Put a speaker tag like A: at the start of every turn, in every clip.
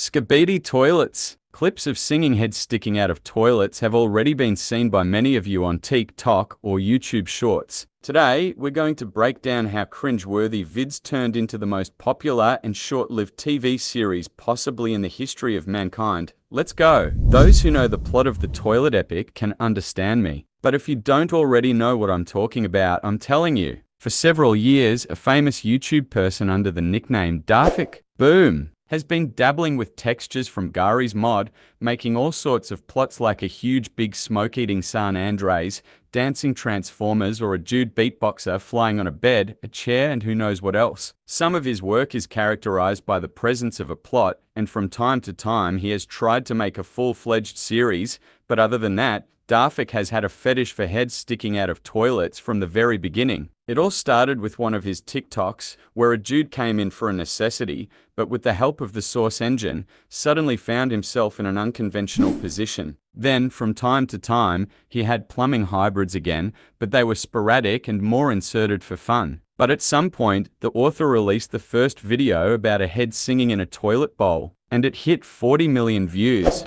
A: Skibidi toilets. Clips of singing heads sticking out of toilets have already been seen by many of you on Tik Tok or YouTube Shorts. Today, we're going to break down how cringe-worthy vids turned into the most popular and short-lived TV series possibly in the history of mankind. Let's go! Those who know the plot of the toilet epic can understand me. But if you don't already know what I'm talking about, I'm telling you. For several years, a famous YouTube person under the nickname Darfik Boom has been dabbling with textures from Gary's mod, making all sorts of plots like a huge big smoke-eating San Andres, dancing transformers, or a dude beatboxer flying on a bed, a chair, and who knows what else. Some of his work is characterized by the presence of a plot, and from time to time he has tried to make a full-fledged series, but other than that, Darfik has had a fetish for heads sticking out of toilets from the very beginning. It all started with one of his TikToks, where a dude came in for a necessity, but with the help of the source engine, suddenly found himself in an unconventional position. Then, from time to time, he had plumbing hybrids again, but they were sporadic and more inserted for fun. But at some point, the author released the first video about a head singing in a toilet bowl, and it hit 40 million views.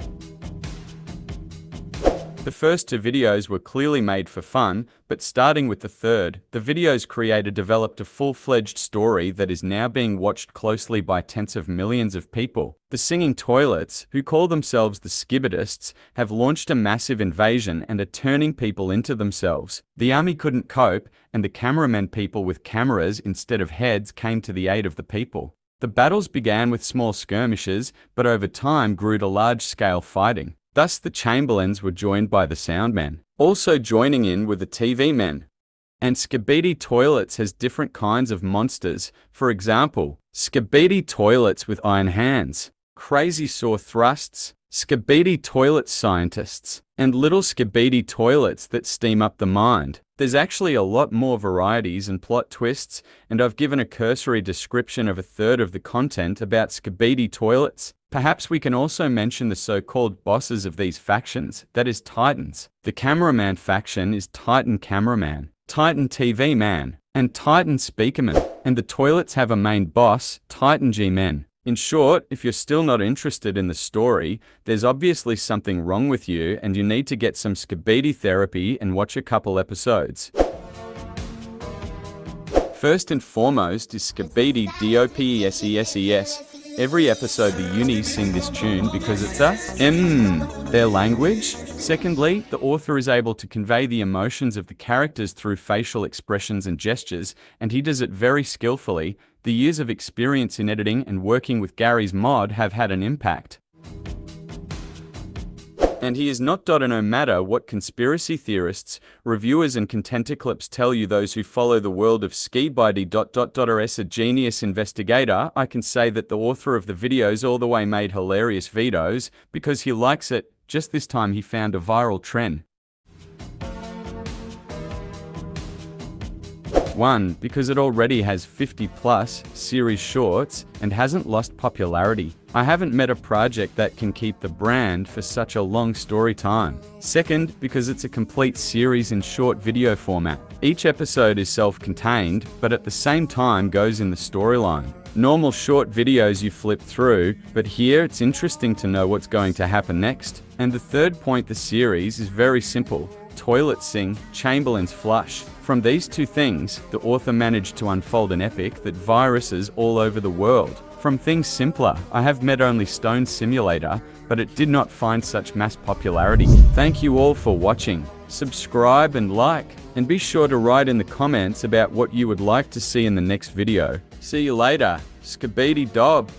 A: The first two videos were clearly made for fun, but starting with the third, the video's creator developed a full-fledged story that is now being watched closely by tens of millions of people. The singing toilets, who call themselves the Skibidists, have launched a massive invasion and are turning people into themselves. The army couldn't cope, and the cameramen people with cameras instead of heads came to the aid of the people. The battles began with small skirmishes, but over time grew to large-scale fighting. Thus, the chamberlains were joined by the soundmen. Also joining in were the TV men. And Skibidi toilets has different kinds of monsters. For example, Skibidi toilets with iron hands, crazy saw thrusts, Skibidi toilet scientists, and little Skibidi toilets that steam up the mind. There's actually a lot more varieties and plot twists, and I've given a cursory description of a third of the content about Skibidi toilets. Perhaps we can also mention the so-called bosses of these factions, that is Titans. The cameraman faction is Titan Cameraman, Titan TV Man, and Titan Speakerman, and the toilets have a main boss, Titan G-Men. In short, if you're still not interested in the story, there's obviously something wrong with you and you need to get some Skibidi therapy and watch a couple episodes. First and foremost is Skibidi DOPESESES. Every episode the unis sing this tune because it's their language. Secondly, the author is able to convey the emotions of the characters through facial expressions and gestures, and he does it very skillfully. The years of experience in editing and working with Gary's mod have had an impact. And he is not no matter what conspiracy theorists, reviewers and contentoclips tell you. Those who follow the world of Skibidi are as a genius investigator. I can say that the author of the videos all the way made hilarious videos because he likes it. Just this time he found a viral trend. 1. Because it already has 50+ series shorts and hasn't lost popularity. I haven't met a project that can keep the brand for such a long story time. Second, because it's a complete series in short video format. Each episode is self-contained, but at the same time goes in the storyline. Normal short videos you flip through, but here it's interesting to know what's going to happen next. And the third point, the series is very simple. Toilets sing, chamberlains flush. From these two things, the author managed to unfold an epic that viruses all over the world. From things simpler, I have met only Stone Simulator, but it did not find such mass popularity. Thank you all for watching. Subscribe and like, and be sure to write in the comments about what you would like to see in the next video. See you later, Skibidi Dob.